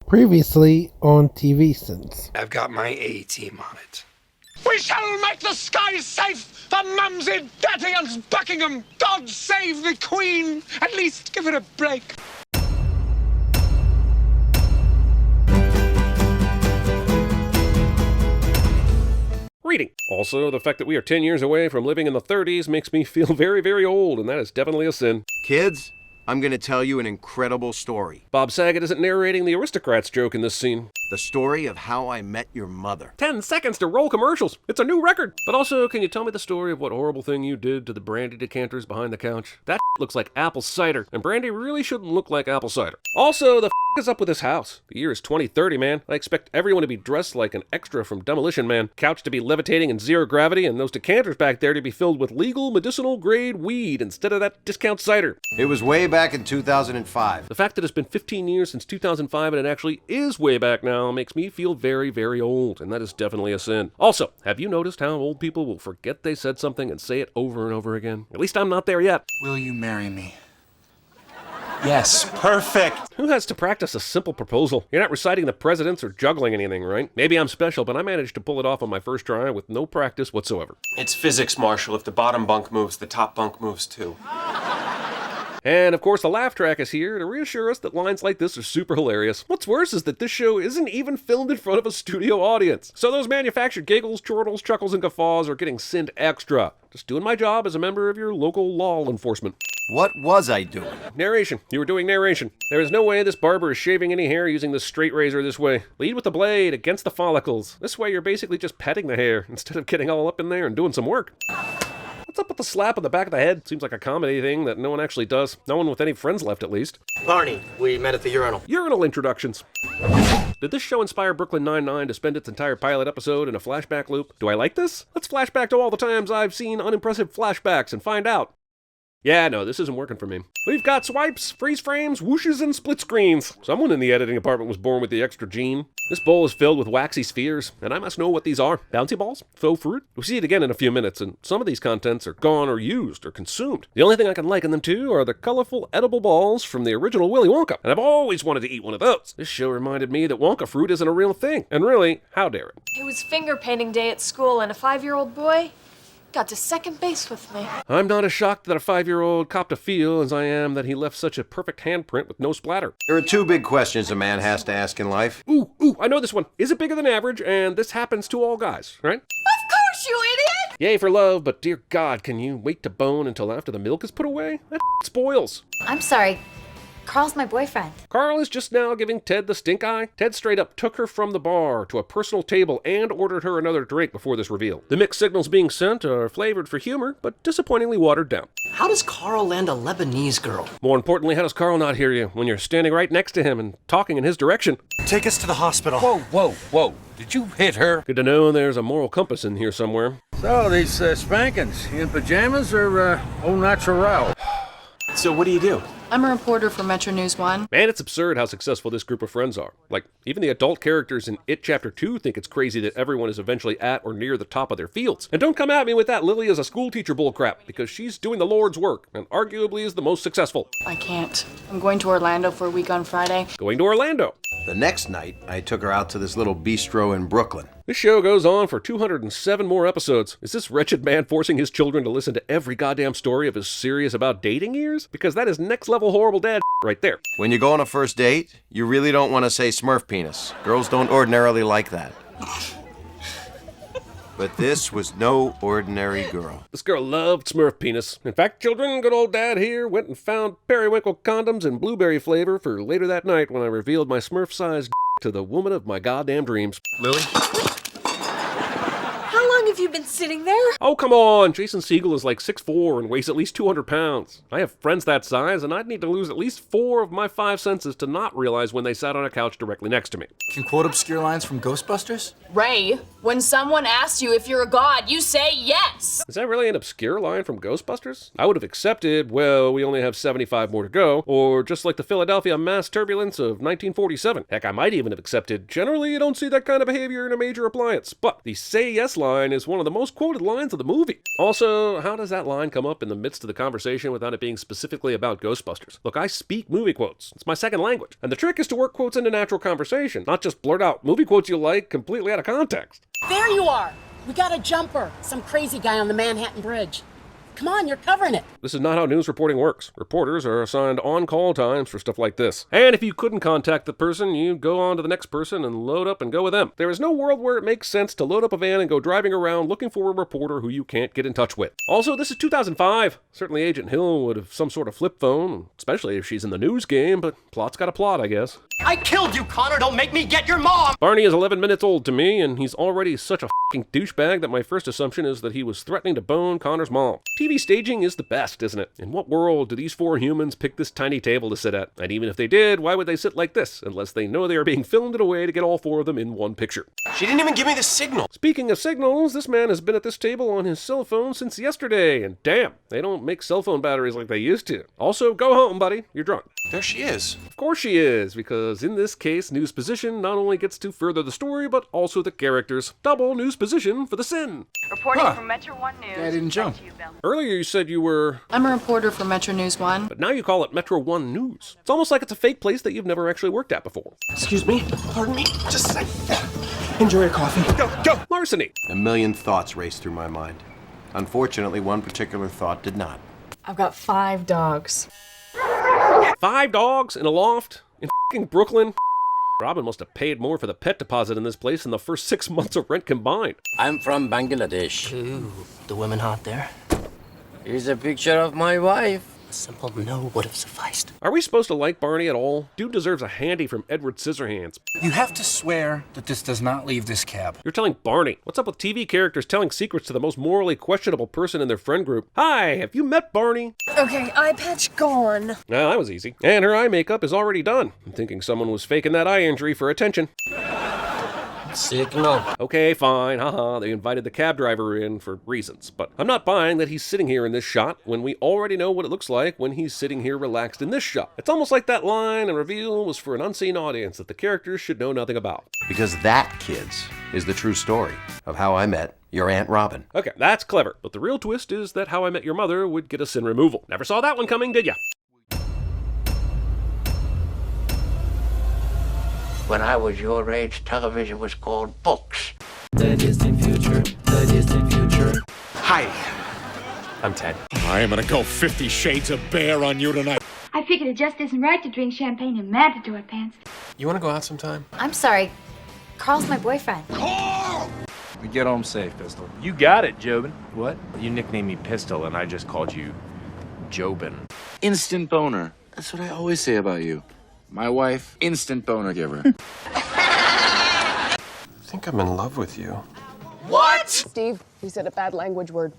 Previously on TVSins. I've got my A-team on it. We shall make the skies safe for Mumsy, Daddy and Buckingham. God save the Queen. At least give it a break. Reading. Also, the fact that we are 10 years away from living in the 30s makes me feel very, very old, and that is definitely a sin. Kids, I'm gonna tell you an incredible story. Bob Saget isn't narrating the aristocrats joke in this scene. The story of how I met your mother. 10 seconds to roll commercials. It's a new record. But also, can you tell me the story of what horrible thing you did to the brandy decanters behind the couch? That looks like apple cider, and brandy really shouldn't look like apple cider. Also, the is up with this house? The year is 2030, man. I expect everyone to be dressed like an extra from Demolition Man, couch to be levitating in zero gravity, and those decanters back there to be filled with legal medicinal grade weed instead of that discount cider. It was way back in 2005. The fact that it's been 15 years since 2005 and it actually is way back now makes me feel very, very old, and that is definitely a sin. Also, have you noticed how old people will forget they said something and say it over and over again? At least I'm not there yet. Will you marry me? Yes, perfect. Who has to practice a simple proposal? You're not reciting the presidents or juggling anything, right? Maybe I'm special, but I managed to pull it off on my first try with no practice whatsoever. It's physics, Marshall. If the bottom bunk moves, the top bunk moves too. And of course, the laugh track is here to reassure us that lines like this are super hilarious. What's worse is that this show isn't even filmed in front of a studio audience. So those manufactured giggles, chortles, chuckles, and guffaws are getting sinned extra. Just doing my job as a member of your local law enforcement. What was I doing? Narration. You were doing narration. There is no way this barber is shaving any hair using this straight razor this way. Lead with the blade against the follicles. This way you're basically just petting the hair instead of getting all up in there and doing some work. What's up with the slap on the back of the head? Seems like a comedy thing that no one actually does. No one with any friends left, at least. Barney, we met at the urinal. Urinal introductions. Did this show inspire Brooklyn Nine-Nine to spend its entire pilot episode in a flashback loop? Do I like this? Let's flashback to all the times I've seen unimpressive flashbacks and find out. Yeah, no, this isn't working for me. We've got swipes, freeze frames, whooshes, and split screens. Someone in the editing department was born with the extra gene. This bowl is filled with waxy spheres, and I must know what these are. Bouncy balls? Faux fruit? We'll see it again in a few minutes, and some of these contents are gone or used or consumed. The only thing I can liken them to are the colorful edible balls from the original Willy Wonka, and I've always wanted to eat one of those. This show reminded me that Wonka fruit isn't a real thing, and really, how dare it? It was finger painting day at school, and a 5-year-old boy got to second base with me. I'm not as shocked that a 5-year-old copped a feel as I am that he left such a perfect handprint with no splatter. There are two big questions a man has to ask in life. Ooh, I know this one. Is it bigger than average? And this happens to all guys, right? Of course, you idiot! Yay for love, but dear God, can you wait to bone until after the milk is put away? That spoils. I'm sorry. Carl's my boyfriend. Carl is just now giving Ted the stink eye. Ted straight up took her from the bar to a personal table and ordered her another drink before this reveal. The mixed signals being sent are flavored for humor, but disappointingly watered down. How does Carl land a Lebanese girl? More importantly, how does Carl not hear you when you're standing right next to him and talking in his direction? Take us to the hospital. Whoa. Did you hit her? Good to know there's a moral compass in here somewhere. So, these spankings, you in pajamas or au naturel? So what do you do? I'm a reporter for Metro News 1. Man, it's absurd how successful this group of friends are. Like, even the adult characters in It Chapter 2 think it's crazy that everyone is eventually at or near the top of their fields. And don't come at me with that Lily is a school teacher bullcrap, because she's doing the Lord's work, and arguably is the most successful. I can't. I'm going to Orlando for a week on Friday. Going to Orlando. The next night, I took her out to this little bistro in Brooklyn. This show goes on for 207 more episodes. Is this wretched man forcing his children to listen to every goddamn story of his serious about dating years? Because that is next level horrible dad right there. When you go on a first date, you really don't want to say Smurf penis. Girls don't ordinarily like that. But this was no ordinary girl. This girl loved Smurf penis. In fact, children, good old dad here went and found periwinkle condoms in blueberry flavor for later that night when I revealed my Smurf-sized to the woman of my goddamn dreams. Lily? How long have you been sitting there? Oh, come on. Jason Segel is like 6'4" and weighs at least 200 pounds. I have friends that size, and I'd need to lose at least 4 of my 5 senses to not realize when they sat on a couch directly next to me. Can quote obscure lines from Ghostbusters? Ray, when someone asks you if you're a god, you say yes. Is that really an obscure line from Ghostbusters? I would have accepted, well, we only have 75 more to go, or just like the Philadelphia mass turbulence of 1947. Heck, I might even have accepted, generally you don't see that kind of behavior in a major appliance. But the say yes line is one of the most quoted lines of the movie. Also, how does that line come up in the midst of the conversation without it being specifically about Ghostbusters? Look, I speak movie quotes. It's my second language. And the trick is to work quotes into natural conversation, not just blurt out movie quotes you like completely out of context. There you are. We got a jumper. Some crazy guy on the Manhattan Bridge. Come on, you're covering it. This is not how news reporting works. Reporters are assigned on-call times for stuff like this. And if you couldn't contact the person, you go on to the next person and load up and go with them. There is no world where it makes sense to load up a van and go driving around looking for a reporter who you can't get in touch with. Also, this is 2005. Certainly Agent Hill would have some sort of flip phone, especially if she's in the news game, but plot's got a plot, I guess. I killed you, Connor. Don't make me get your mom. Barney is 11 minutes old to me, and he's already such a f***ing douchebag that my first assumption is that he was threatening to bone Connor's mom. TV staging is the best, isn't it? In what world do these four humans pick this tiny table to sit at? And even if they did, why would they sit like this, unless they know they are being filmed in a way to get all four of them in one picture? She didn't even give me the signal. Speaking of signals, this man has been at this table on his cell phone since yesterday, and damn, they don't make cell phone batteries like they used to. Also, go home, buddy. You're drunk. There she is. Of course she is, because in this case, news position not only gets to further the story, but also the characters. Double news position for the sin. Reporting from Metro 1 News. I didn't jump. Earlier you said you were... I'm a reporter for Metro News 1. But now you call it Metro 1 News. It's almost like it's a fake place that you've never actually worked at before. Excuse me. Pardon me. Just a sec. Enjoy your coffee. Go. Larceny. A million thoughts raced through my mind. Unfortunately, one particular thought did not. I've got 5 dogs. 5 dogs in a loft in f***ing Brooklyn. Robin must have paid more for the pet deposit in this place than the first 6 months of rent combined. I'm from Bangladesh. Ooh, the women hot there? Here's a picture of my wife. A simple no would have sufficed. Are we supposed to like Barney at all? Dude deserves a handy from Edward Scissorhands. You have to swear that this does not leave this cab. You're telling Barney. What's up with TV characters telling secrets to the most morally questionable person in their friend group? Hi, have you met Barney? Okay, eye patch gone. Nah, that was easy. And her eye makeup is already done. I'm thinking someone was faking that eye injury for attention. Signal. Okay, fine, haha, they invited the cab driver in for reasons, but I'm not buying that he's sitting here in this shot when we already know what it looks like when he's sitting here relaxed in this shot. It's almost like that line and reveal was for an unseen audience that the characters should know nothing about. Because that, kids, is the true story of how I met your Aunt Robin. Okay, that's clever, but the real twist is that How I Met Your Mother would get a sin removal. Never saw that one coming, did ya? When I was your age, television was called books. The distant future. Hi. I'm Ted. I am gonna go 50 shades of bear on you tonight. I figured it just isn't right to drink champagne in matador pants. You want to go out sometime? I'm sorry. Carl's my boyfriend. We get home safe, Pistol. You got it, Jobin. What? You nicknamed me Pistol, and I just called you Jobin. Instant boner. That's what I always say about you. My wife, instant boner giver. I think I'm in love with you. Steve, you said a bad language word.